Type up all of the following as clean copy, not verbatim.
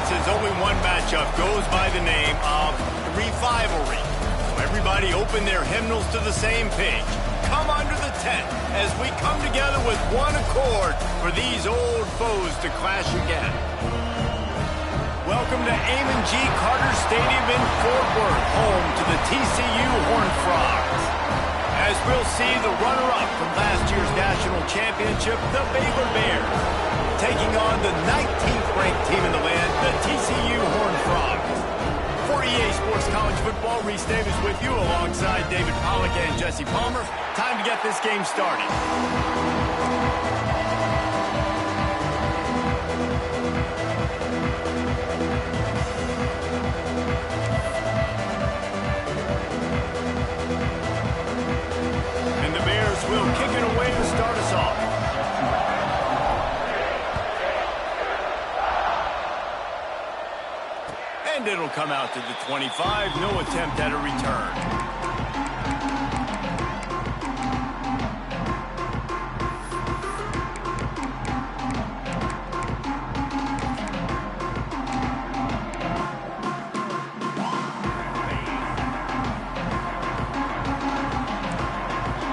offenses, only one matchup goes by the name of Revivalry. So everybody open their hymnals to the same page. Come under the tent as we come together with one accord for these old foes to clash again. Welcome to Amon G. Carter Stadium in Fort Worth, home to the TCU Horned Frogs. As we'll see the runner-up from last year's national championship, the Baylor Bears, taking on the 19th ranked team in the land, the TCU Horned Frogs. For EA Sports College Football, Reese Davis with you alongside David Pollack and Jesse Palmer. Time to get this game started. And the Bears will kick it away to start us off. And it'll come out to the 25. No attempt at a return.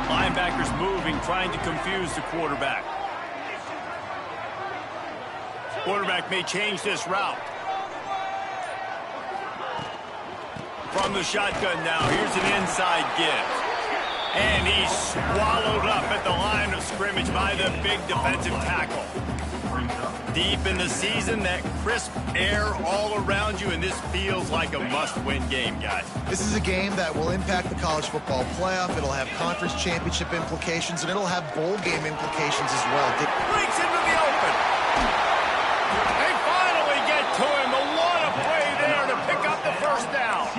Linebackers moving, trying to confuse the quarterback. Quarterback may change this route. From the shotgun now, here's an inside give. And he's swallowed up at the line of scrimmage by the big defensive tackle. Deep in the season, that crisp air all around you, and this feels like a must-win game, guys. This is a game that will impact the college football playoff. It'll have conference championship implications, and it'll have bowl game implications as well. Breaks into the open. They finally get to him. A lot of play there to pick up the first down.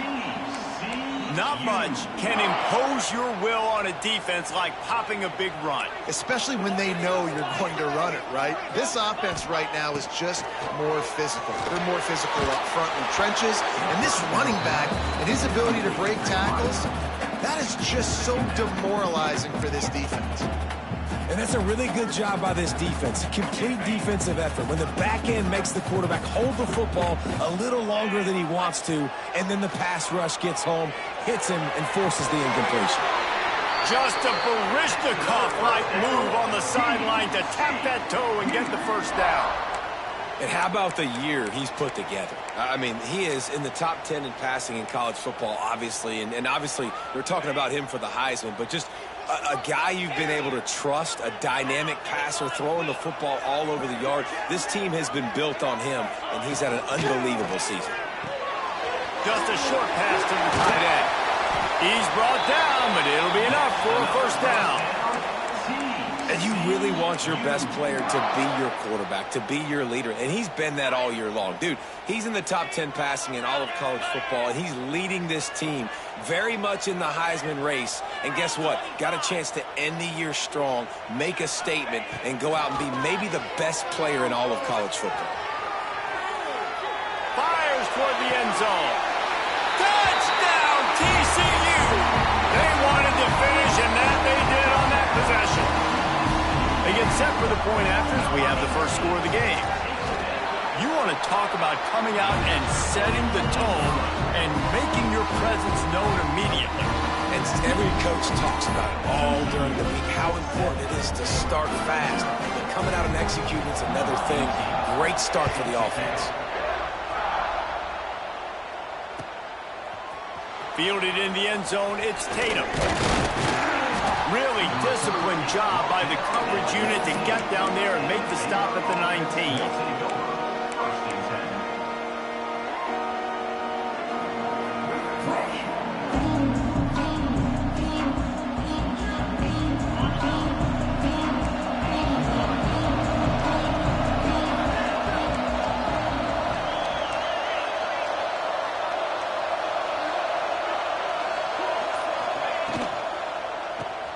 Not much can impose your will on a defense like popping a big run. Especially when they know you're going to run it, right? This offense right now is just more physical. They're more physical up front in the trenches. And this running back and his ability to break tackles, that is just so demoralizing for this defense. And that's a really good job by this defense. Complete defensive effort. When the back end makes the quarterback hold the football a little longer than he wants to, and then the pass rush gets home, hits him, and forces the incompletion. Just a Baryshnikov-like move on the sideline to tap that toe and get the first down. And how about the year he's put together? I mean, he is in the top 10 in passing in college football, obviously. And obviously, we're talking about him for the Heisman, but just a guy you've been able to trust, a dynamic passer, throwing the football all over the yard. This team has been built on him, and he's had an unbelievable season. Just a short pass to the tight end. He's brought down, but it'll be enough for a first down. And you really want your best player to be your quarterback, to be your leader. And he's been that all year long. Dude, he's in the top 10 passing in all of college football, and he's leading this team very much in the Heisman race. And guess what? Got a chance to end the year strong, make a statement, and go out and be maybe the best player in all of college football. Fires toward the end zone. Touchdown, TCU! They wanted to finish, and that they did on that possession. They get set for the point afters. We have the first score of the game. You want to talk about coming out and setting the tone and making your presence known immediately. And every coach talks about it all during the week, how important it is to start fast. But coming out and executing is another thing. Great start for the offense. Fielded in the end zone, it's Tatum. Really disciplined job by the coverage unit to get down there and make the stop at the 19.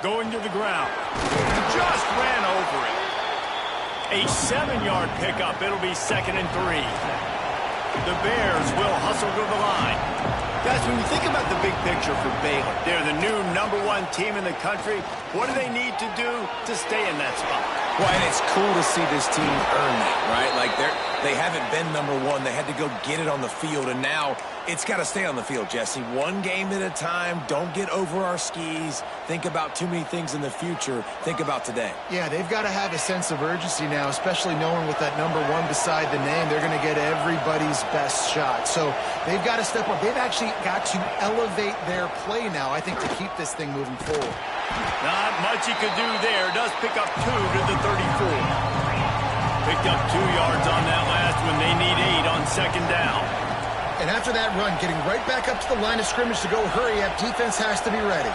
Going to the ground. Just ran over it. A 7-yard pickup. It'll be 2nd and 3. The Bears will hustle to the line. Guys, when you think about the big picture for Baylor, they're the new #1 team in the country. What do they need to do to stay in that spot? Well, and it's cool to see this team earn that, right? Like, They haven't been number one. They had to go get it on the field, and now it's got to stay on the field, Jesse. One game at a time. Don't get over our skis. Think about too many things in the future. Think about today. Yeah, they've got to have a sense of urgency now, especially knowing with that number one beside the name, they're going to get everybody's best shot. So they've got to step up. They've actually got to elevate their play now, I think, to keep this thing moving forward. Not much he could do there. Does pick up 2 to the 34. Picked up 2 yards on that last one. They need 8 on second down. And after that run, getting right back up to the line of scrimmage to go hurry up, defense has to be ready.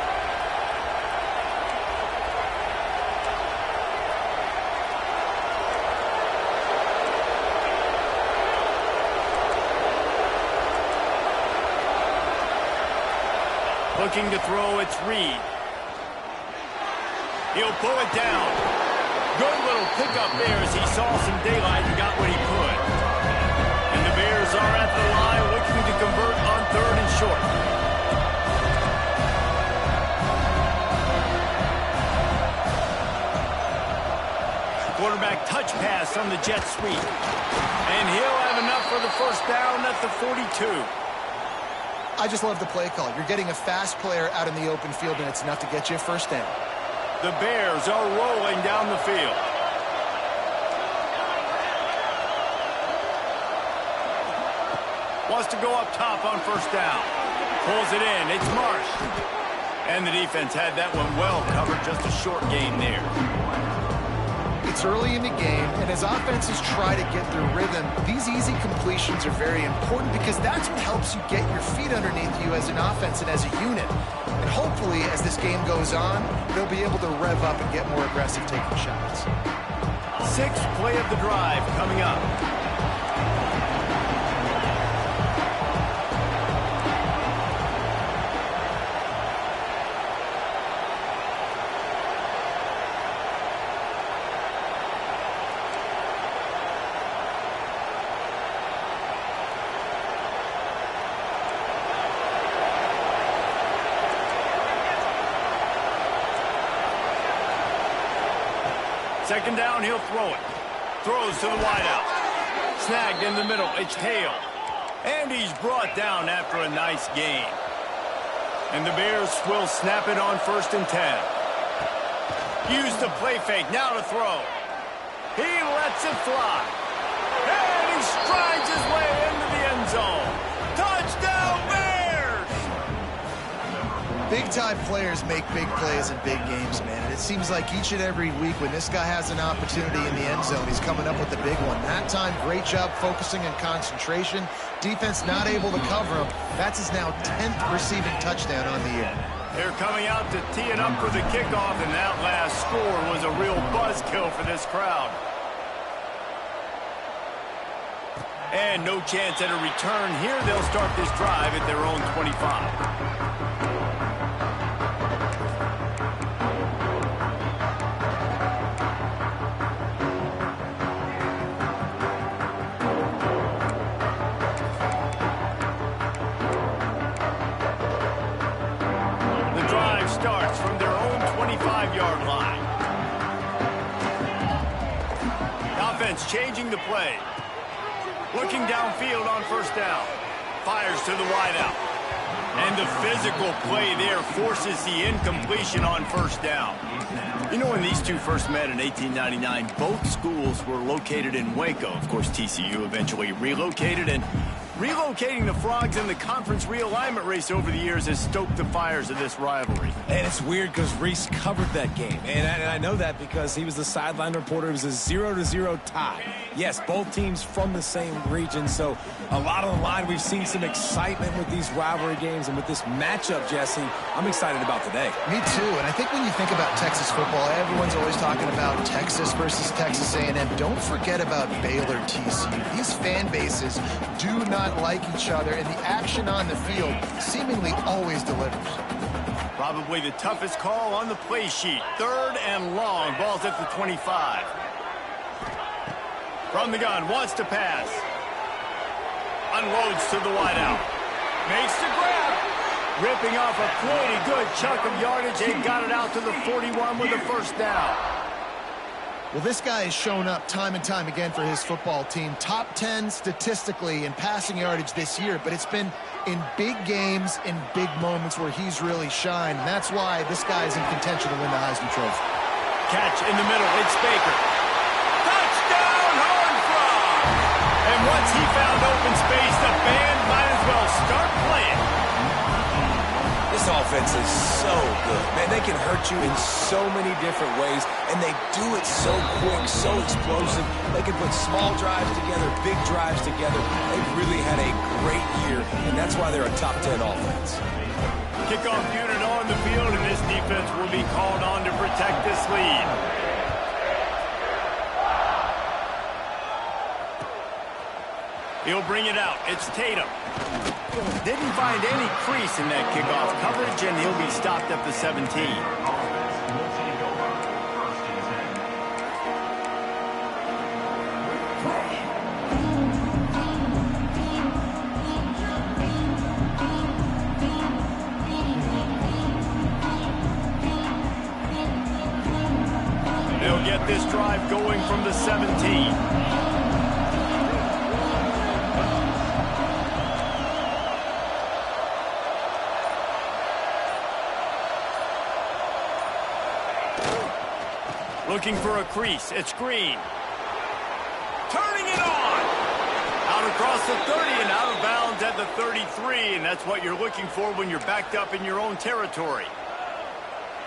Looking to throw, it's Reed. He'll pull it down. Good little pickup there as he saw some daylight and got what he could. And the Bears are at the line looking to convert on 3rd and short. Quarterback touch pass on the jet sweep. And he'll have enough for the first down at the 42. I just love the play call. You're getting a fast player out in the open field, and it's enough to get you a first down. The Bears are rolling down the field. Wants to go up top on first down. Pulls it in. It's Marsh. And the defense had that one well covered. Just a short gain there. It's early in the game, and as offenses try to get their rhythm, these easy completions are very important because that's what helps you get your feet underneath you as an offense and as a unit. And hopefully, as this game goes on, they'll be able to rev up and get more aggressive taking shots. 6th play of the drive coming up. Second down, he'll throw it. Throws to the wideout. Snagged in the middle. It's Hale. And he's brought down after a nice gain. And the Bears will snap it on 1st and 10. Use the play fake. Now to throw. He lets it fly. And he strides his way into the end zone. Touchdown, Bears! Big-time players make big plays in big games, man. And it seems like each and every week when this guy has an opportunity in the end zone, he's coming up with the big one. That time, great job focusing and concentration. Defense not able to cover him. That's his now 10th receiving touchdown on the year. They're coming out to tee it up for the kickoff, and that last score was a real buzzkill for this crowd. And no chance at a return here. They'll start this drive at their own 25. Starts from their own 25-yard line. Offense changing the play. Looking downfield on first down. Fires to the wideout. And the physical play there forces the incompletion on first down. You know, when these two first met in 1899, both schools were located in Waco. Of course, TCU eventually relocated, and relocating the Frogs in the conference realignment race over the years has stoked the fires of this rivalry. And it's weird because Reese covered that game. And I know that because he was the sideline reporter. It was a 0-0 tie. Yes, both teams from the same region. So a lot on the line. We've seen some excitement with these rivalry games. And with this matchup, Jesse, I'm excited about today. Me too. And I think when you think about Texas football, everyone's always talking about Texas versus Texas A&M. Don't forget about Baylor TCU. These fan bases do not like each other, and the action on the field seemingly always delivers. Probably the toughest call on the play sheet. 3rd and long. Ball's at the 25. From the gun, wants to pass. Unloads to the wideout. Makes the grab. Ripping off a pretty good chunk of yardage. They got it out to the 41 with a first down. Well, this guy has shown up time and time again for his football team. Top 10 statistically in passing yardage this year, but it's been in big games, in big moments where he's really shined. And that's why this guy is in contention to win the Heisman Trophy. Catch in the middle. It's Baker. Touchdown, Hornfrog! And once he found open space, the band might as well start playing. This offense is so good. Man, they can hurt you in so many different ways, and they do it so quick, so explosive. They can put small drives together, big drives together. They've really had a great year, and that's why they're a top 10 offense. Kickoff unit on the field, and this defense will be called on to protect this lead. He'll bring it out. It's Tatum. Didn't find any crease in that kickoff coverage, and he'll be stopped at the 17. They'll get this drive going from the 17. Looking for a crease. It's Green. Turning it on. Out across the 30 and out of bounds at the 33. And that's what you're looking for when you're backed up in your own territory.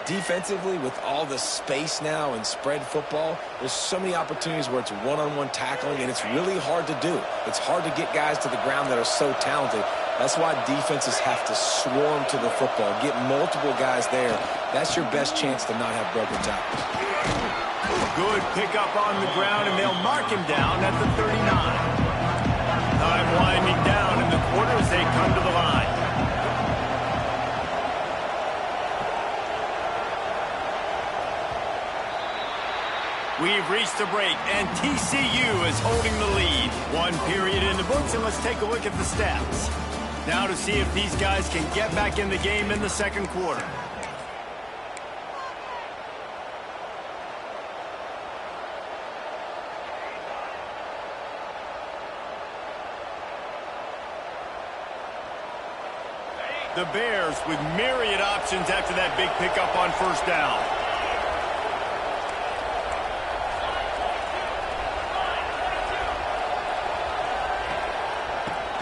Defensively, with all the space now and spread football, there's so many opportunities where it's one-on-one tackling, and it's really hard to do. It's hard to get guys to the ground that are so talented. That's why defenses have to swarm to the football, get multiple guys there. That's your best chance to not have broken tackles. Good pickup on the ground, and they'll mark him down at the 39. Time winding down in the quarter as they come to the line. We've reached the break, and TCU is holding the lead. One period in the books, and let's take a look at the stats. Now to see if these guys can get back in the game in the second quarter. The Bears with myriad options after that big pickup on first down.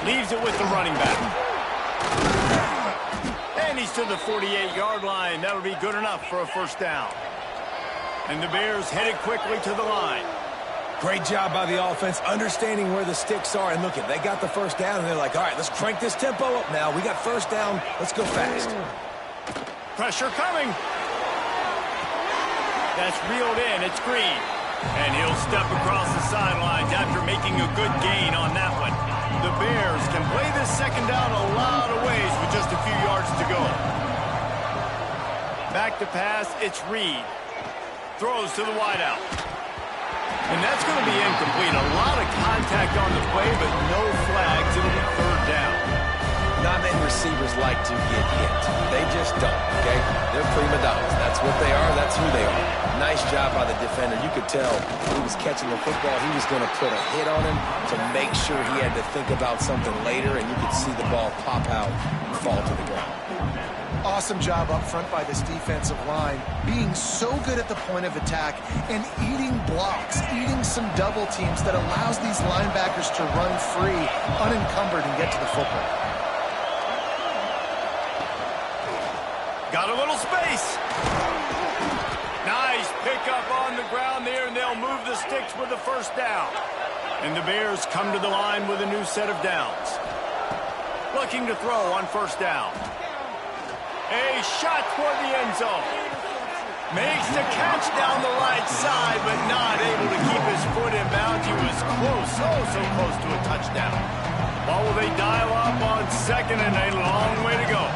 Leaves it with the running back. And he's to the 48-yard line. That'll be good enough for a first down. And the Bears headed quickly to the line. Great job by the offense, understanding where the sticks are. And look, they got the first down, and they're like, all right, let's crank this tempo up now. We got first down. Let's go fast. Pressure coming. That's reeled in. It's Green. And he'll step across the sidelines after making a good gain on that one. The Bears can play this second down a lot of ways with just a few yards to go. Back to pass, it's Reed. Throws to the wideout. And that's going to be incomplete. A lot of contact on the play, but no flags. It'll be third down. Not many receivers like to get hit. They just don't, okay? They're prima donnas. That's what they are. That's who they are. Nice job by the defender. You could tell he was catching the football. He was going to put a hit on him to make sure he had to think about something later, and you could see the ball pop out and fall to the ground. Awesome job up front by this defensive line, being so good at the point of attack and eating blocks, eating some double teams that allows these linebackers to run free, unencumbered, and get to the football. Got a little space. Nice pickup on the ground there, and they'll move the sticks with the first down. And the Bears come to the line with a new set of downs. Looking to throw on first down. A shot toward the end zone. Makes the catch down the right side, but not able to keep his foot in bounds. He was close, so close to a touchdown. Ball will they dial up on second, and a long way to go.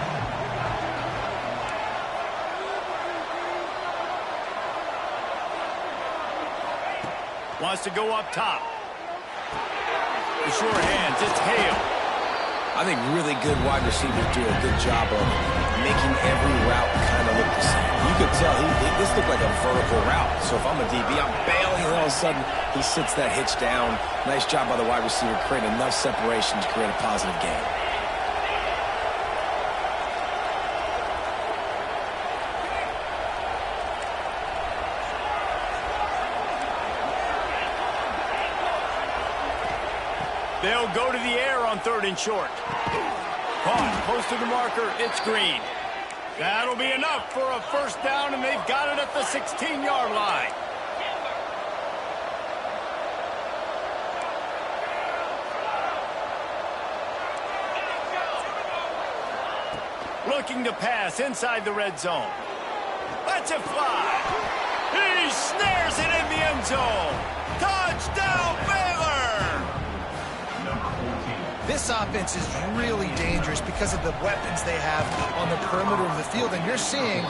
Wants to go up top. The sure hands, it's Hale. I think really good wide receivers do a good job of making every route kind of look the same. You could tell this looked like a vertical route. So if I'm a DB, I'm bailing, and all of a sudden he sits that hitch down. Nice job by the wide receiver, creating enough separation to create a positive gain. They'll go to the air on 3rd and short. Caught close to the marker. It's Green. That'll be enough for a first down, and they've got it at the 16-yard line. Looking to pass inside the red zone. Lets it fly. He snares it in the end zone. Touchdown, Baylor! This offense is really dangerous because of the weapons they have on the perimeter of the field. And you're seeing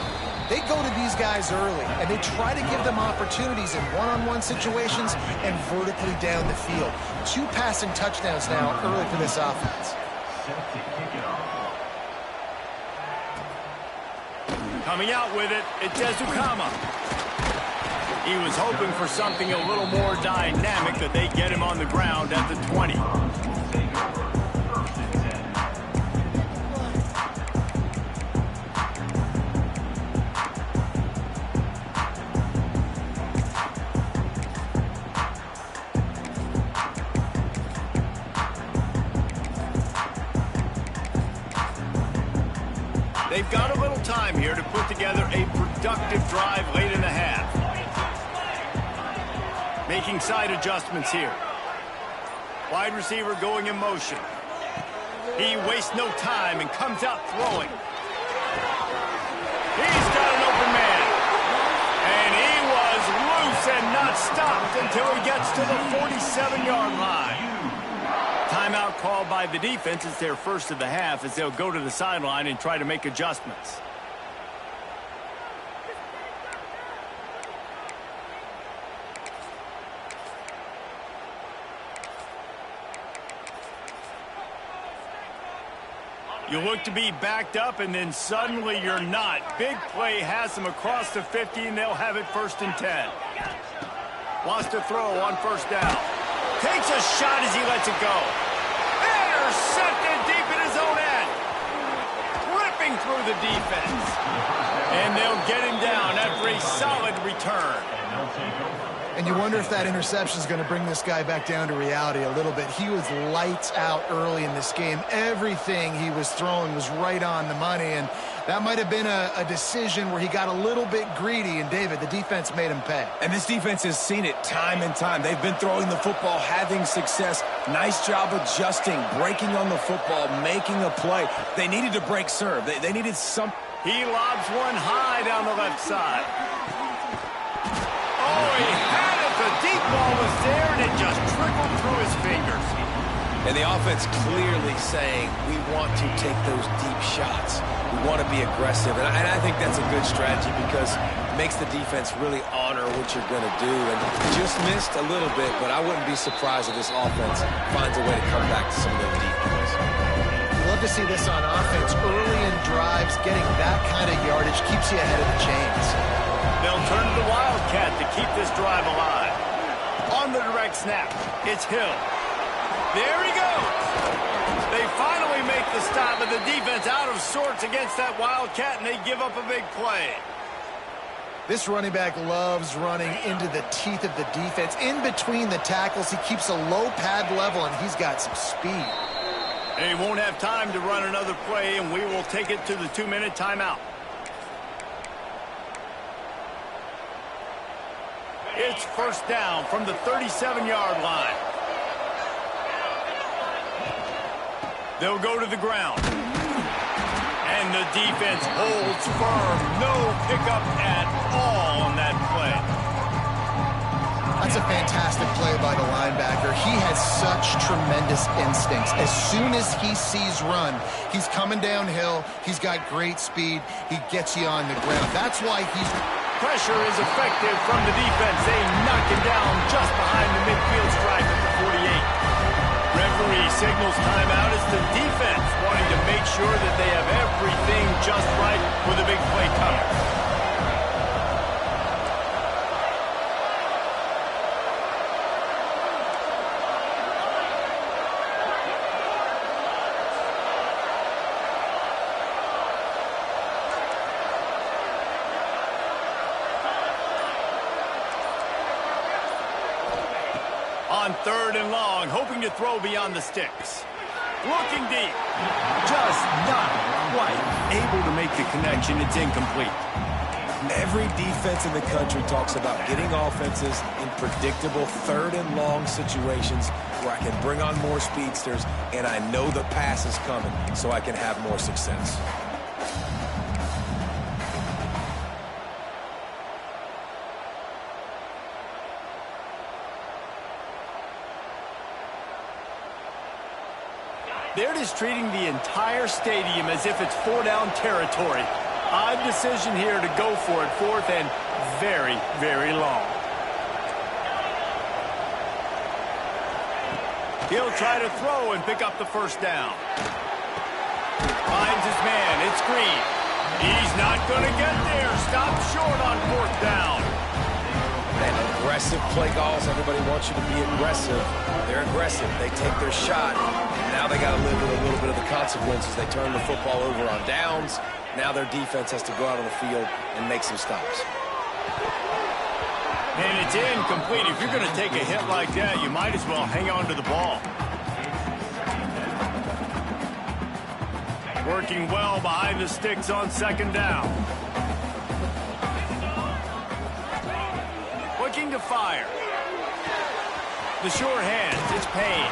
they go to these guys early, and they try to give them opportunities in one-on-one situations and vertically down the field. 2 passing touchdowns now early for this offense. Coming out with it, it's Ezukama. He was hoping for something a little more dynamic, that they get him on the ground at the 20. They've got a little time here to put together a productive drive late in the half. Making side adjustments here. Wide receiver going in motion. He wastes no time and comes out throwing. He's got an open man. And he was loose and not stopped until he gets to the 47-yard line. Timeout called by the defense. It's their first of the half, as they'll go to the sideline and try to make adjustments. You look to be backed up, and then suddenly you're not. Big play has them across the 50, and they'll have it 1st and 10. Wants to throw on 1st down. Takes a shot as he lets it go. Intercepted deep in his own end. Ripping through the defense. And they'll get him down after a solid return. And you wonder if that interception is going to bring this guy back down to reality a little bit. He was lights out early in this game. Everything he was throwing was right on the money, and that might have been a decision where he got a little bit greedy, and David, the defense made him pay. And this defense has seen it time and time. They've been throwing the football, having success. Nice job adjusting, breaking on the football, making a play. They needed to break serve. They needed some. He lobs one high down the left side. Oh, he had it. The deep ball was there, and it just trickled through his fingers. And the offense clearly saying, we want to take those deep shots. We want to be aggressive. And I think that's a good strategy, because it makes the defense really honor what you're going to do. And just missed a little bit, but I wouldn't be surprised if this offense finds a way to come back to some of those deep balls. Love to see this on offense. Early in drives, getting that kind of yardage keeps you ahead of the chains. They'll turn to the Wildcat to keep this drive alive. On the direct snap, it's Hill. There he goes. They finally make the stop, and the defense out of sorts against that Wildcat, and they give up a big play. This running back loves running into the teeth of the defense. In between the tackles, he keeps a low pad level, and he's got some speed. They won't have time to run another play, and we will take it to the 2-minute timeout. It's 1st down from the 37-yard line. They'll go to the ground. And the defense holds firm. No pickup at all on that play. That's a fantastic play by the linebacker. He has such tremendous instincts. As soon as he sees run, he's coming downhill. He's got great speed. He gets you on the ground. That's why he's... Pressure is effective from the defense. They knock him down just behind the midfield stripe at the 48. referee signals timeout. It's the defense wanting to make sure that they have everything just right with a big play coming. On 3rd and long, hoping to throw beyond the sticks. Looking deep. Just not quite able to make the connection. It's incomplete. Every defense in the country talks about getting offenses in predictable 3rd and long situations where I can bring on more speedsters and I know the pass is coming so I can have more success. They're just treating the entire stadium as if it's 4-down territory. Odd decision here to go for it, 4th and very, very long. He'll try to throw and pick up the 1st down. Finds his man. It's Green. He's not going to get there. Stop short on 4th down. And aggressive play calls. Everybody wants you to be aggressive. They're aggressive. They take their shot. Now they got to live with a little bit of the consequences. They turn the football over on downs. Now their defense has to go out on the field and make some stops. And it's incomplete. If you're going to take a hit like that, you might as well hang on to the ball. Working well behind the sticks on 2nd down. Looking to fire. The sure hands. It's Payne.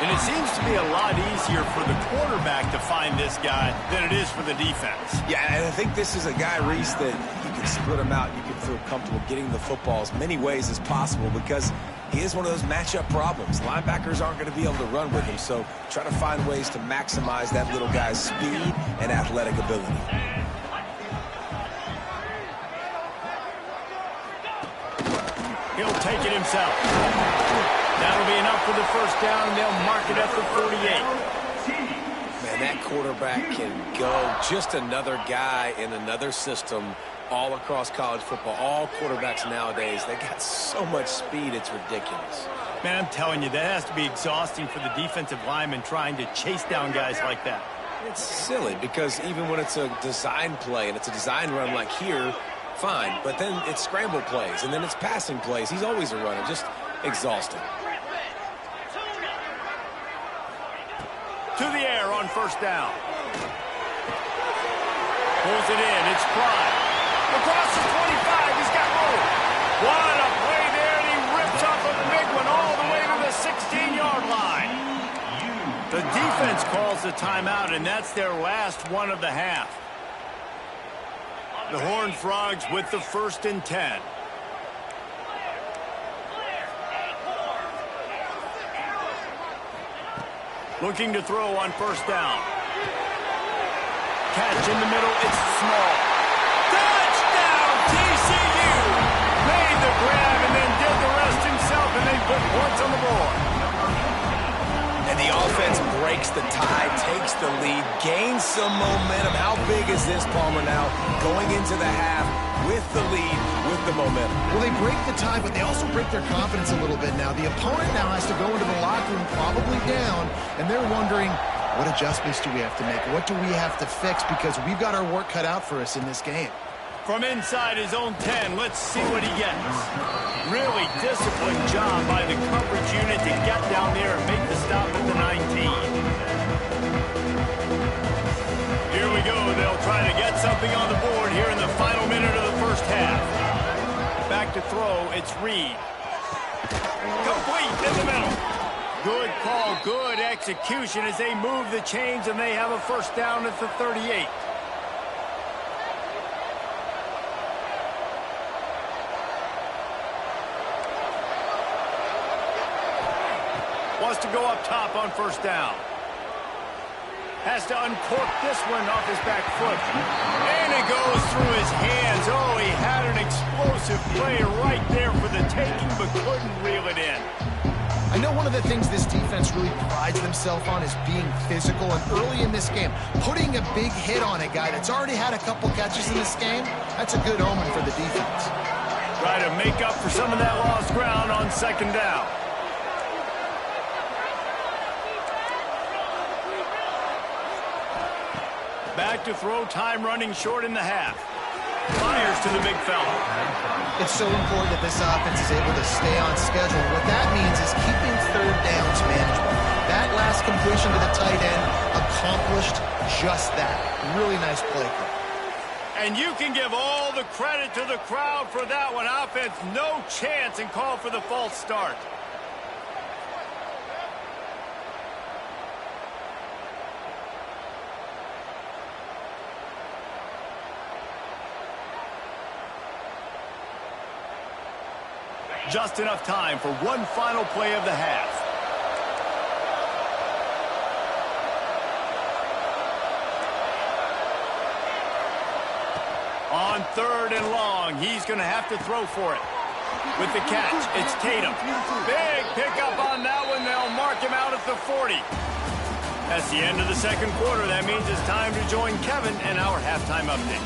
And it seems to be a lot easier for the quarterback to find this guy than it is for the defense. Yeah, and I think this is a guy, Reese, that you can split him out. You can feel comfortable getting the football as many ways as possible because he is one of those matchup problems. Linebackers aren't going to be able to run with him, so try to find ways to maximize that little guy's speed and athletic ability. He'll take it himself. That'll be enough for the 1st down, and they'll mark it at the 48. Man, that quarterback can go. Just another guy in another system all across college football. All quarterbacks nowadays, they got so much speed, it's ridiculous. Man, I'm telling you, that has to be exhausting for the defensive lineman trying to chase down guys like that. It's silly because even when it's a design play and it's a design run like here, fine. But then it's scramble plays, and then it's passing plays. He's always a runner. Just exhausting. To the air on 1st down. Pulls it in. It's Prime. Across the 25. He's got room. What a play there, and he rips off a big one all the way to the 16-yard line. The defense calls the timeout, and that's their last one of the half. The Horned Frogs with the 1st and 10. Looking to throw on 1st down. Catch in the middle. It's small. Touchdown, TCU! Made the grab and then did the rest himself, and they put points on the board. And the offense breaks the tie, takes the lead, gains some momentum. How big is this, Palmer, now going into the half with the lead, with the momentum? Well, they break the tie, but they also break their confidence a little bit now. The opponent now has to go into the locker room probably down, and they're wondering, what adjustments do we have to make? What do we have to fix? Because we've got our work cut out for us in this game. From inside his own 10, let's see what he gets. Really disciplined job by the coverage unit to get down there and make the stop at the 19. Here we go. They'll try to get something on the board here in the final minute of the 1st half. Back to throw, it's Reed. Complete in the middle. Good call, good execution as they move the chains, and they have a 1st down at the 38. Wants to go up top on 1st down. Has to uncork this one off his back foot. And it goes through his hands. Oh, he had an explosive play right there for the taking, but couldn't reel it in. I know one of the things this defense really prides themselves on is being physical, and early in this game, putting a big hit on a guy that's already had a couple catches in this game, that's a good omen for the defense. Try to make up for some of that lost ground on second down. Back to throw, time running short in the half. Fires to the big fella. It's so important that this offense is able to stay on schedule. What that means is keeping third downs manageable. That last completion to the tight end accomplished just that. Really nice play call. And you can give all the credit to the crowd for that one. Offense, no chance, and call for the false start. Just enough time for one final play of the half. On third and long, he's going to have to throw for it. With the catch, it's Tatum. Big pickup on that one. They'll mark him out at the 40. That's the end of the second quarter. That means it's time to join Kevin and our halftime update.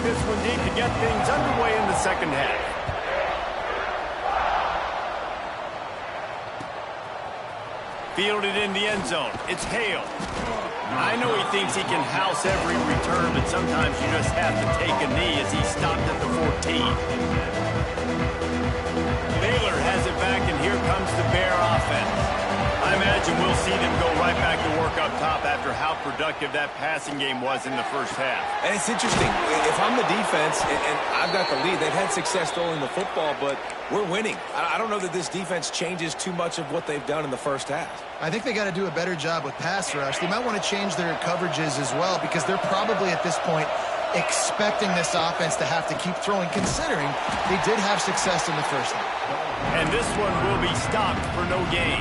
This one deep to get things underway in the second half. Fielded in the end zone. It's Hale. I know he thinks he can house every return, but sometimes you just have to take a knee as he stopped at the 14. Baylor has it back, and here comes the Bear offense. I imagine we'll see them go right back to work up top after how productive that passing game was in the first half. And it's interesting. If I'm the defense and I've got the lead, they've had success throwing the football, but we're winning. I don't know that this defense changes too much of what they've done in the first half. I think they got to do a better job with pass rush. They might want to change their coverages as well, because they're probably at this point expecting this offense to have to keep throwing, considering they did have success in the first half. And this one will be stopped for no gain.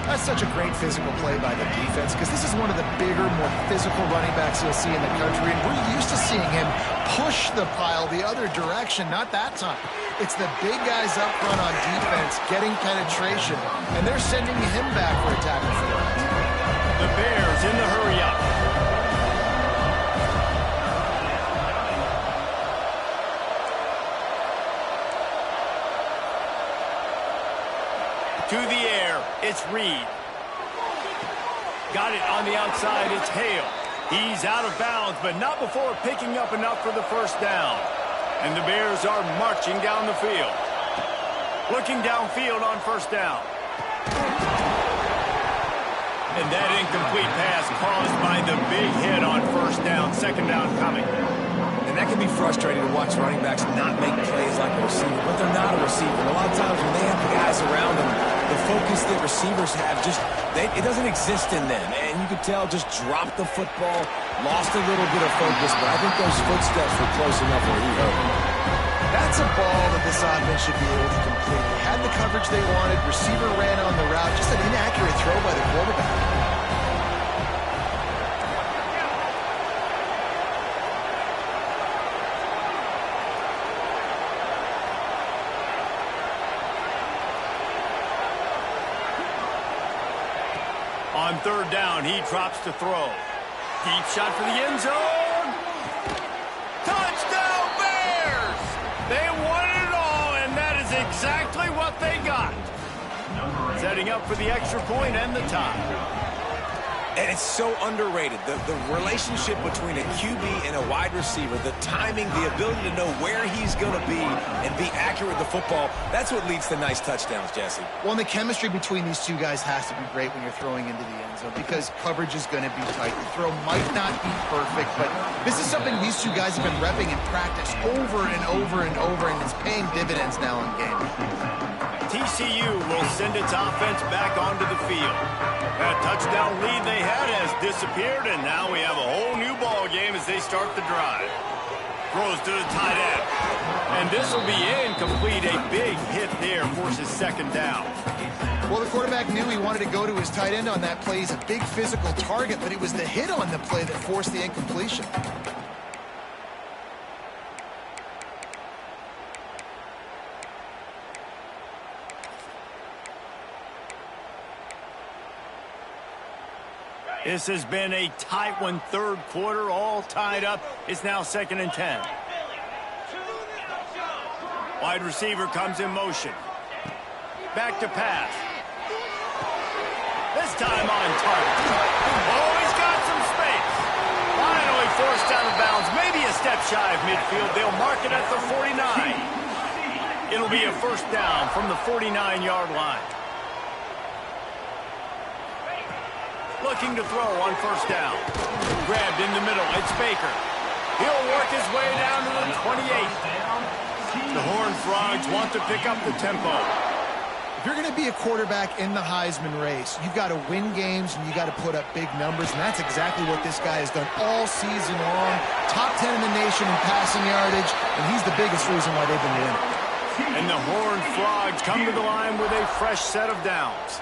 That's such a great physical play by the defense, because this is one of the bigger, more physical running backs you'll see in the country, and we're used to seeing him push the pile the other direction. Not that time. It's the big guys up front on defense getting penetration, and they're sending him back for a tackle for it. The Bears in the hurry-up. To the air, it's Reed. Got it on the outside, it's Hale. He's out of bounds, but not before picking up enough for the first down. And the Bears are marching down the field. Looking downfield on first down. And that incomplete pass caused by the big hit on first down. Second down coming. And that can be frustrating to watch running backs not make plays like a receiver, but they're not a receiver. A lot of times when they have the guys around them, the focus that receivers have it doesn't exist in them. And you could tell just dropped the football, lost a little bit of focus, but I think those footsteps were close enough where he hurt him. That's a ball that this offense should be able to complete. They had the coverage they wanted, receiver ran on the route, just an inaccurate throw by the quarterback. On third down, he drops to throw. Deep shot for the end zone. Touchdown, Bears! They won it all, and that is exactly what they got. Setting up for the extra point and the tie. And it's so underrated. The relationship between a QB and a wide receiver, the timing, the ability to know where he's going to be and be accurate with the football, that's what leads to nice touchdowns, Jesse. Well, and the chemistry between these two guys has to be great when you're throwing into the end zone, because coverage is going to be tight. The throw might not be perfect, but this is something these two guys have been repping in practice over and over and over, and it's paying dividends now in game. TCU will send its offense back onto the field. That touchdown lead they had has disappeared, and now we have a whole new ball game as they start the drive. Throws to the tight end. And this will be incomplete. A big hit there forces second down. Well, the quarterback knew he wanted to go to his tight end on that play. He's a big physical target, but it was the hit on the play that forced the incompletion. This has been a tight one, third quarter, all tied up. It's now 2nd and 10. Wide receiver comes in motion. Back to pass. This time on target. Oh, he's got some space. Finally forced out of bounds. Maybe a step shy of midfield. They'll mark it at the 49. It'll be a first down from the 49-yard line. Looking to throw on first down. Grabbed in the middle. It's Baker. He'll work his way down to the 28. The Horned Frogs want to pick up the tempo. If you're going to be a quarterback in the Heisman race, you've got to win games and you got to put up big numbers, and that's exactly what this guy has done all season long. Top 10 in the nation in passing yardage, and he's the biggest reason why they've been winning. And the Horned Frogs come to the line with a fresh set of downs.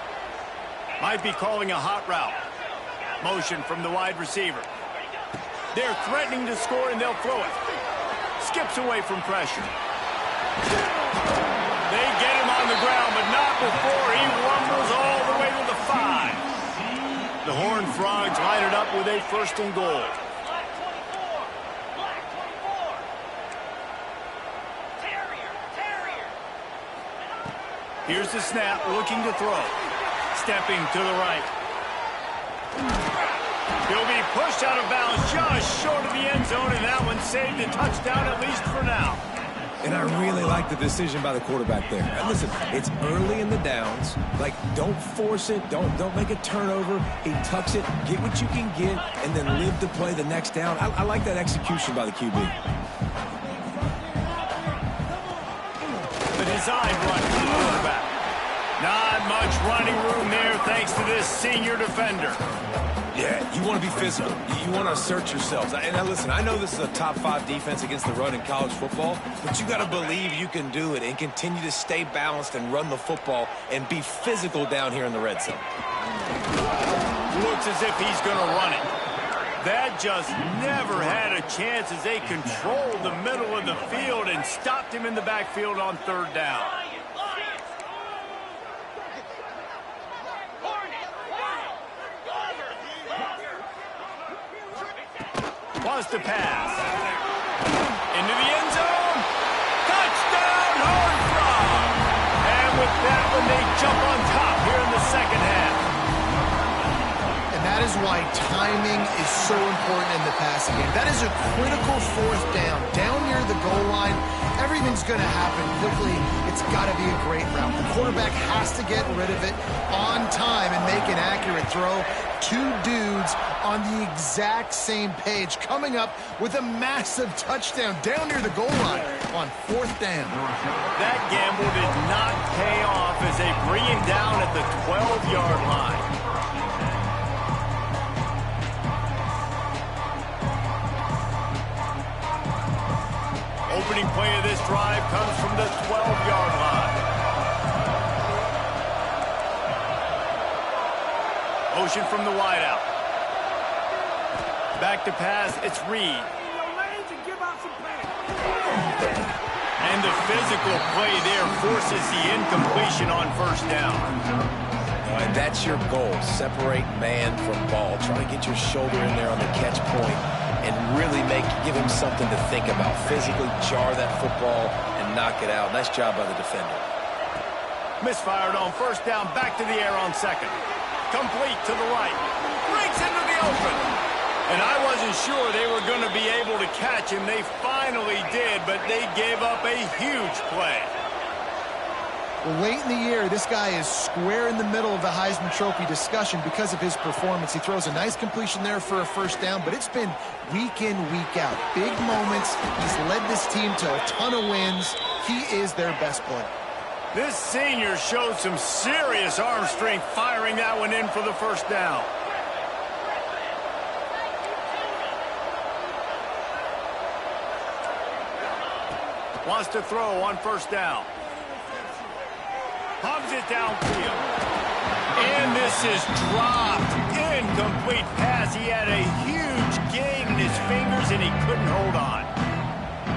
Might be calling a hot route. Motion from the wide receiver. They're threatening to score, and they'll throw it. Skips away from pressure. They get him on the ground, but not before he rumbles all the way to the 5. The Horned Frogs line it up with a first and goal. Here's the snap, looking to throw. Stepping to the right. He'll be pushed out of bounds just short of the end zone, and that one saved a touchdown, at least for now. And I really like the decision by the quarterback there. And listen, it's early in the downs. Like, don't force it. Don't make a turnover. He tucks it, get what you can get, and then live to play the next down. I like that execution by the QB. The design run for the quarterback. Not much running room there thanks to this senior defender. Yeah, you want to be physical. You want to assert yourselves. And now listen, I know this is a top 5 defense against the run in college football, but you got to believe you can do it and continue to stay balanced and run the football and be physical down here in the red zone. Looks as if he's going to run it. That just never had a chance as they controlled the middle of the field and stopped him in the backfield on third down. Was to pass. Into the end zone. Touchdown, Horned Frogs. And with that one, they jump on top here in the second half. And that is why timing is so important in the passing game. That is a critical fourth down. Down near the goal line, everything's going to happen quickly. It's got to be a great route. The quarterback has to get rid of it on time and make an accurate throw. Two dudes on the exact same page, coming up with a massive touchdown down near the goal line on fourth down. That gamble did not pay off as they bring him down at the 12-yard line. Opening play of this drive comes from the 12-yard line. Motion from the wideout. Back to pass, it's Reed. And the physical play there forces the incompletion on first down. And that's your goal. Separate man from ball. Try to get your shoulder in there on the catch point and really give him something to think about. Physically jar that football and knock it out. Nice job by the defender. Misfired on first down, back to the air on second. Complete to the right. Breaks into the open. And I wasn't sure they were going to be able to catch him. They finally did, but they gave up a huge play. Well, late in the year, this guy is square in the middle of the Heisman Trophy discussion because of his performance. He throws a nice completion there for a first down, but it's been week in, week out. Big moments. He's led this team to a ton of wins. He is their best player. This senior showed some serious arm strength firing that one in for the first down. Wants to throw on first down. Hubs it downfield. And this is dropped. Incomplete pass. He had a huge gain in his fingers, and he couldn't hold on.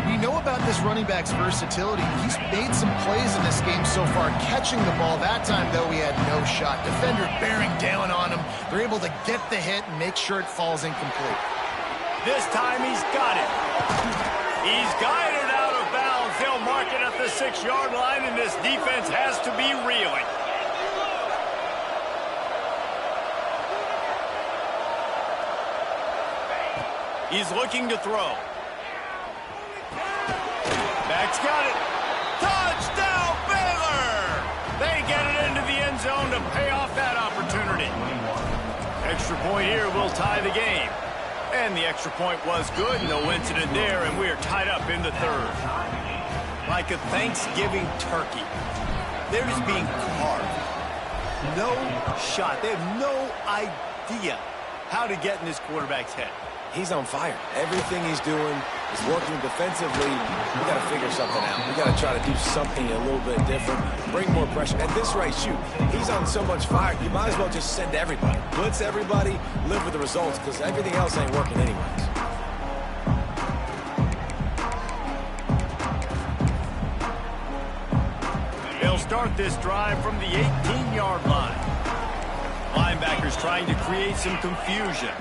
We know about this running back's versatility. He's made some plays in this game so far, catching the ball. That time, though, he had no shot. Defender bearing down on him. They're able to get the hit and make sure it falls incomplete. This time, he's got it. He's guided out of bounds. They'll mark it at the 6-yard line, and this defense has to be reeling. He's looking to throw. Back's got it. Touchdown, Baylor! They get it into the end zone to pay off that opportunity. Extra point here will tie the game. And the extra point was good. No incident there, and we are tied up in the third. Like a Thanksgiving turkey. They're just being carved. No shot. They have no idea how to get in this quarterback's head. He's on fire. Everything he's doing is working defensively. We got to figure something out. We got to try to do something a little bit different, bring more pressure. At this rate, shoot, he's on so much fire, you might as well just send everybody. Blitz everybody, live with the results, because everything else ain't working anyways. They'll start this drive from the 18-yard line. Linebackers trying to create some confusion.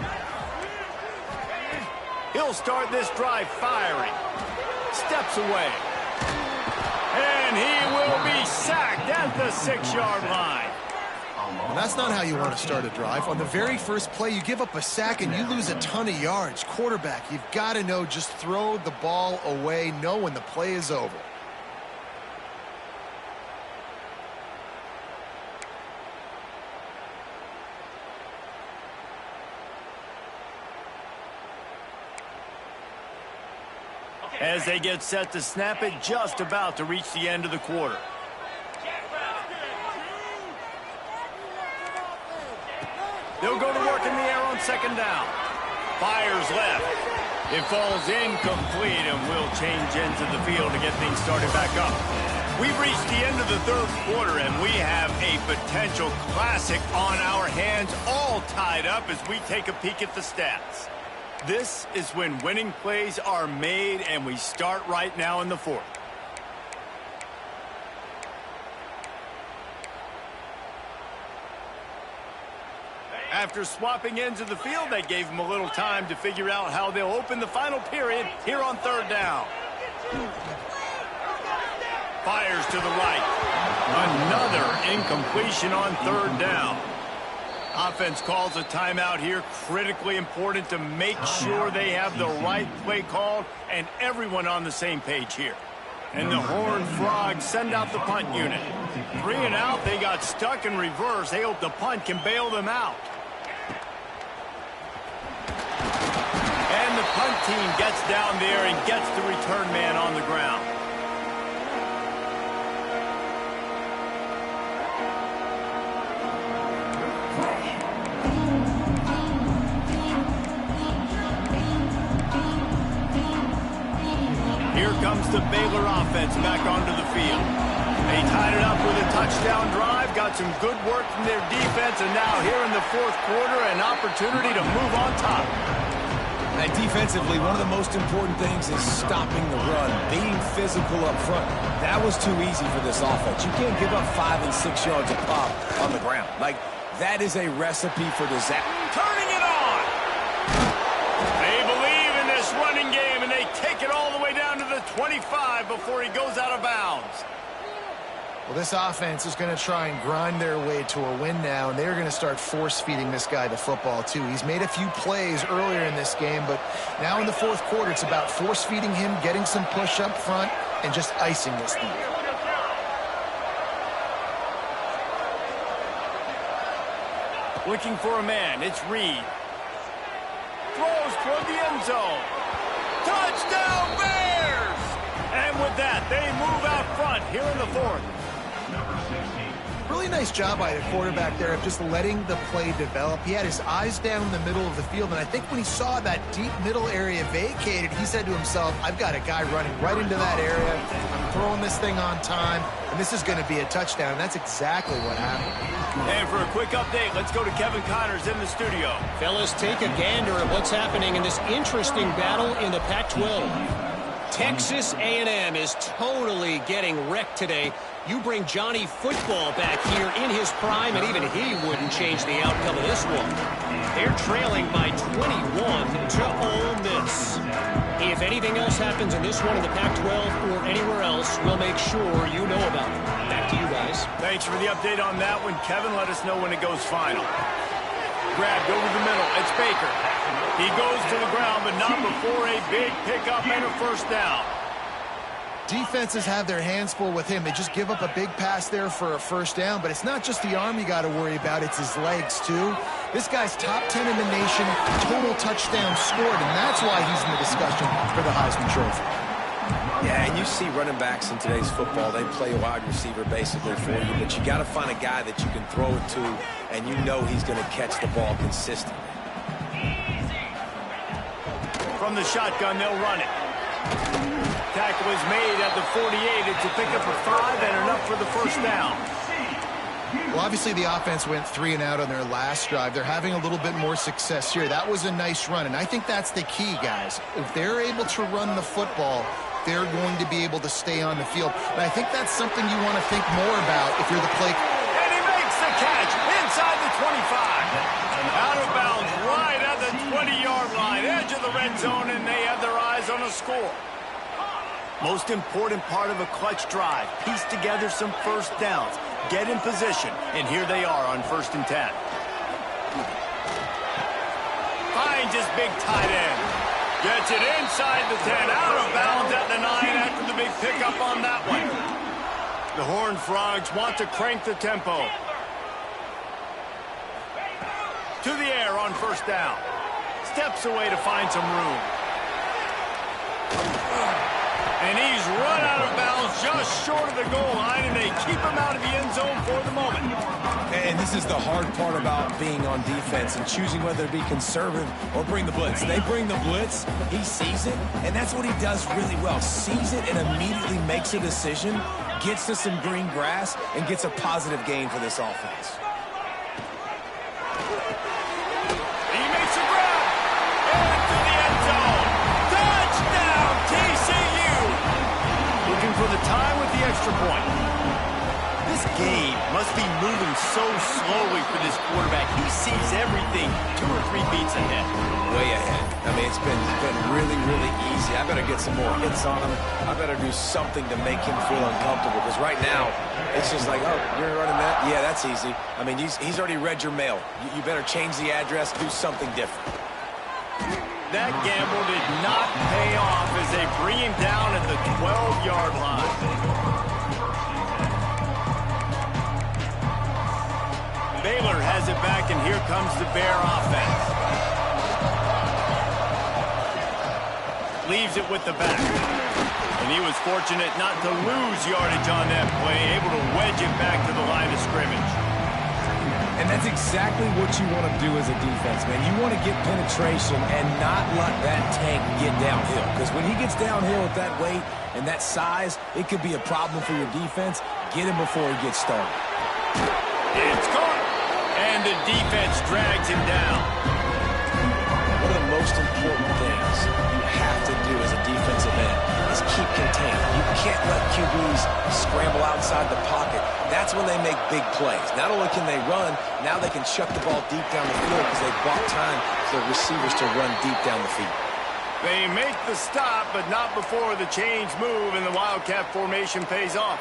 He'll start this drive firing. Steps away. And he will be sacked at the 6-yard line. And that's not how you want to start a drive. On the very first play, you give up a sack and you lose a ton of yards. Quarterback, you've got to know, just throw the ball away, know when the play is over. As they get set to snap it, just about to reach the end of the quarter. They'll go to work in the air on second down. Fires left. It falls incomplete and will change into the field to get things started back up. We've reached the end of the third quarter, and we have a potential classic on our hands, all tied up as we take a peek at the stats. This is when winning plays are made, and we start right now in the fourth. After swapping ends of the field, they gave them a little time to figure out how they'll open the final period here on third down. Fires to the right. Another incompletion on third down. Offense calls a timeout here. Critically important to make sure they have the right play called and everyone on the same page here. And the Horned Frogs send out the punt unit. 3 and out, they got stuck in reverse. They hope the punt can bail them out. And the punt team gets down there and gets the return man on the ground. Here comes the Baylor offense back onto the field. They tied it up with a touchdown drive, got some good work from their defense, and now here in the fourth quarter, an opportunity to move on top. And defensively, one of the most important things is stopping the run, being physical up front. That was too easy for this offense. You can't give up 5 and 6 yards a pop on the ground. Like, that is a recipe for disaster. Turning it on! They believe in this running game, and they take it all the way down to the 25 before he goes out of bounds. Well, this offense is going to try and grind their way to a win now, and they're going to start force-feeding this guy the football, too. He's made a few plays earlier in this game, but now in the fourth quarter, it's about force-feeding him, getting some push up front, and just icing this thing. Looking for a man, it's Reed. Throws toward the end zone. Touchdown, Bears! And with that, they move out front here in the fourth. Really nice job by the quarterback there of just letting the play develop. He had his eyes down the middle of the field, and I think when he saw that deep middle area vacated, he said to himself, I've got a guy running right into that area. I'm throwing this thing on time, and this is going to be a touchdown. And that's exactly what happened. And for a quick update, let's go to Kevin Connors in the studio. Fellas, take a gander at what's happening in this interesting battle in the Pac-12. Texas A&M is totally getting wrecked today. You bring Johnny Football back here in his prime, and even he wouldn't change the outcome of this one. They're trailing by 21 to Ole Miss. If anything else happens in this one in the Pac-12 or anywhere else, we'll make sure you know about it. Back to you guys. Thanks for the update on that one. Kevin, let us know when it goes final. Grabbed over the middle. It's Baker. He goes to the ground, but not before a big pickup and a first down. Defenses have their hands full with him. They just give up a big pass there for a first down, but it's not just the arm you got to worry about, it's his legs too. This guy's top 10 in the nation, total touchdowns scored, and that's why he's in the discussion for the Heisman Trophy. Yeah, and you see running backs in today's football, they play a wide receiver basically for you, but you got to find a guy that you can throw it to, and you know he's going to catch the ball consistently. From the shotgun, they'll run it. Tackle is made at the 48. It's a pickup of 5 and enough for the first down. Well, obviously the offense went 3 and out on their last drive. They're having a little bit more success here. That was a nice run, and I think that's the key, guys. If they're able to run the football, they're going to be able to stay on the field. And I think that's something you want to think more about if you're the play. And he makes the catch inside the 25. Out of bounds right at the 20-yard line, edge of the red zone, and they have their eyes on a score. Most important part of a clutch drive, piece together some first downs, get in position, and here they are on 1st and 10. Finds his big tight end. Gets it inside the 10, out of bounds at the 9 after the big pickup on that one. The Horned Frogs want to crank the tempo. To the air on 1st down. Steps away to find some room. And he's run out of bounds just short of the goal line, and they keep him out of the end zone for the moment. And this is the hard part about being on defense and choosing whether to be conservative or bring the blitz. They bring the blitz, he sees it, and that's what he does really well. Sees it and immediately makes a decision, gets to some green grass, and gets a positive gain for this offense. He makes a grab into the end zone. Touchdown, TCU! Looking for the tie with the extra point. This game must be moving so slowly for this quarterback. He sees everything 2 or 3 beats ahead. Way ahead. I mean, it's been really, really easy. I better get some more hits on him. I better do something to make him feel uncomfortable, because right now, it's just like, oh, you're running that? Yeah, that's easy. I mean, he's already read your mail. You better change the address, do something different. That gamble did not pay off as they bring him down at the 12-yard line. Baylor has it back, and here comes the Bear offense. Leaves it with the back. And he was fortunate not to lose yardage on that play, able to wedge it back to the line of scrimmage. And that's exactly what you want to do as a defense, man. You want to get penetration and not let that tank get downhill. Because when he gets downhill with that weight and that size, it could be a problem for your defense. Get him before he gets started. It's caught. And the defense drags him down. One of the most important things you have to do as a defensive end is keep contained. You can't let QBs scramble outside the pocket. That's when they make big plays. Not only can they run, now they can chuck the ball deep down the field because they bought time for the receivers to run deep down the field. They make the stop, but not before the change move, and the Wildcat formation pays off.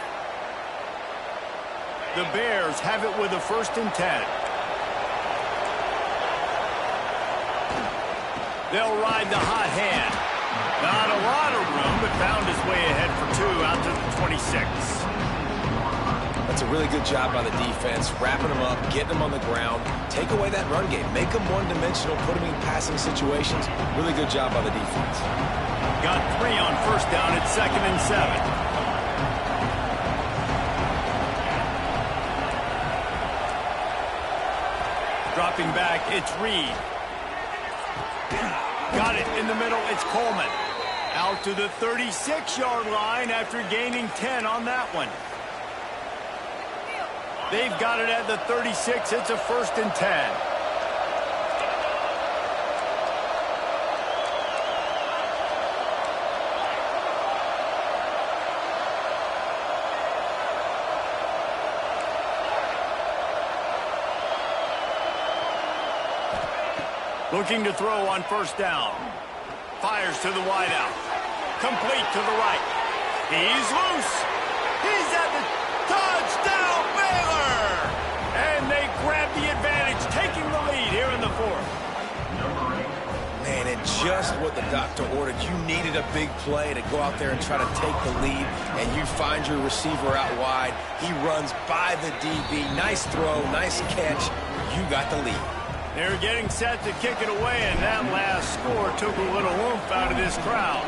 The Bears have it with a 1st and 10. They'll ride the hot hand. Not a lot of room, but found his way ahead for 2 out to the 26. That's a really good job by the defense, wrapping them up, getting them on the ground, take away that run game, make them one-dimensional, put them in passing situations. Really good job by the defense. Got 3 on 1st down at 2nd and 7. Dropping back, it's Reed. Got it in the middle, it's Coleman. Out to the 36-yard line after gaining 10 on that one. They've got it at the 36. It's a 1st and 10. Looking to throw on 1st down. Fires to the wideout. Complete to the right. He's loose. He's at the touchdown, Baylor! And they grab the advantage, taking the lead here in the 4th. Man, and just what the doctor ordered. You needed a big play to go out there and try to take the lead, and you find your receiver out wide. He runs by the DB. Nice throw, nice catch. You got the lead. They're getting set to kick it away, and that last score took a little oomph out of this crowd.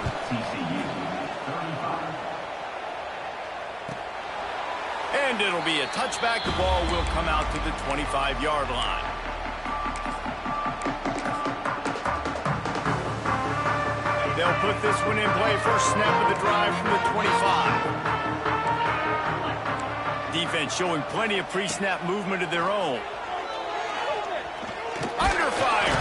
And it'll be a touchback. The ball will come out to the 25-yard line. They'll put this one in play. First snap of the drive from the 25. Defense showing plenty of pre-snap movement of their own. Under fire.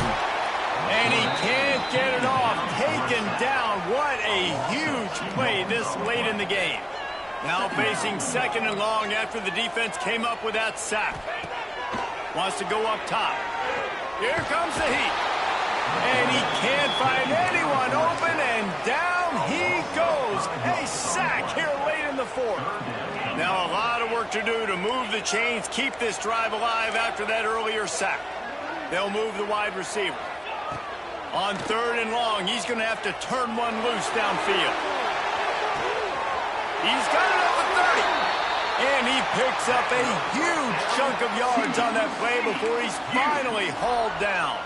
And he can't get it off. Taken down. What a huge play this late in the game. Now facing 2nd and long after the defense came up with that sack. Wants to go up top. Here comes the heat. And he can't find anyone open, and down he goes. A sack here late in the 4th. Now a lot of work to do to move the chains, keep this drive alive after that earlier sack. They'll move the wide receiver. On 3rd and long, he's going to have to turn one loose downfield. He's got it at the 30. And he picks up a huge chunk of yards on that play before he's finally hauled down.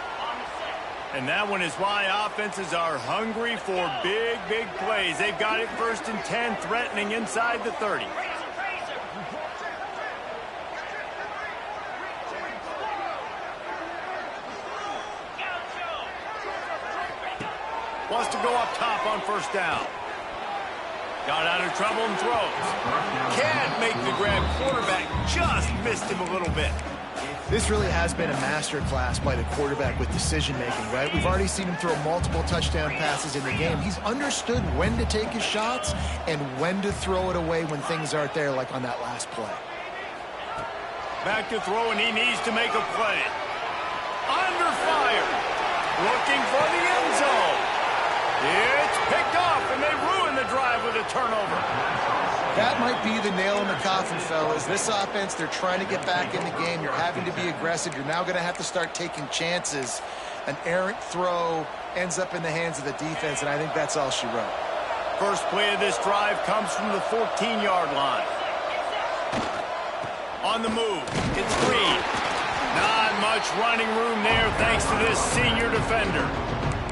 And that one is why offenses are hungry for big, big plays. They've got it 1st and 10, threatening inside the 30. Wants to go up top on 1st down. Got out of trouble and throws. Can't make the grab. Quarterback just missed him a little bit. This really has been a master class by the quarterback with decision-making, right? We've already seen him throw multiple touchdown passes in the game. He's understood when to take his shots and when to throw it away when things aren't there, like on that last play. Back to throw, and he needs to make a play. Under fire. Looking for the end zone. It's picked off, and they ruin the drive with a turnover. That might be the nail in the coffin, fellas. This offense, they're trying to get back in the game. You're having to be aggressive. You're now going to have to start taking chances. An errant throw ends up in the hands of the defense, and I think that's all she wrote. First play of this drive comes from the 14-yard line. On the move, it's Reed. Not much running room there thanks to this senior defender.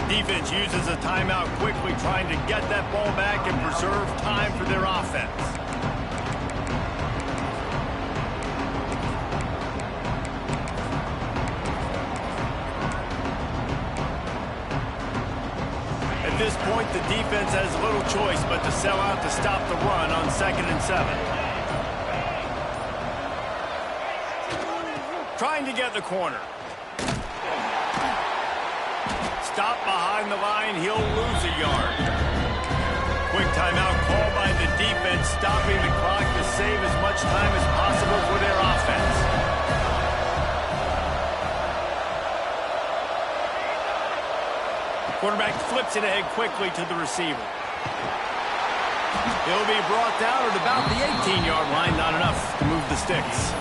Defense uses a timeout quickly, trying to get that ball back and preserve time for their offense. At this point, the defense has little choice but to sell out to stop the run on 2nd and 7. Trying to get the corner. Stop behind the line, he'll lose a yard. Quick timeout called by the defense, stopping the clock to save as much time as possible for their offense. Quarterback flips it ahead quickly to the receiver. He'll be brought down at about the 18-yard line, not enough to move the sticks.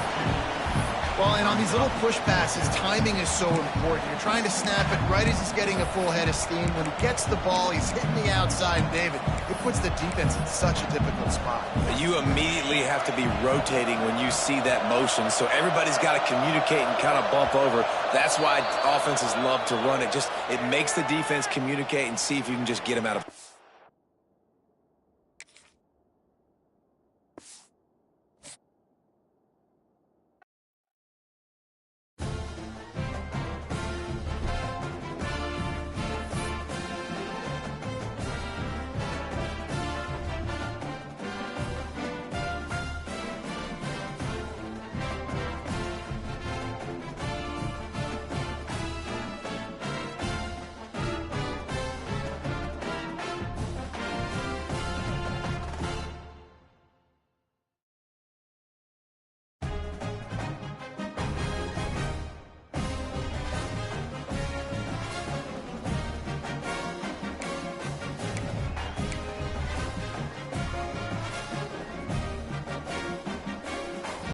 Well, and on these little push passes, timing is so important. You're trying to snap it right as he's getting a full head of steam. When he gets the ball, he's hitting the outside, David. It puts the defense in such a difficult spot. You immediately have to be rotating when you see that motion, so everybody's got to communicate and kind of bump over. That's why offenses love to run it. It makes the defense communicate and see if you can just get them out of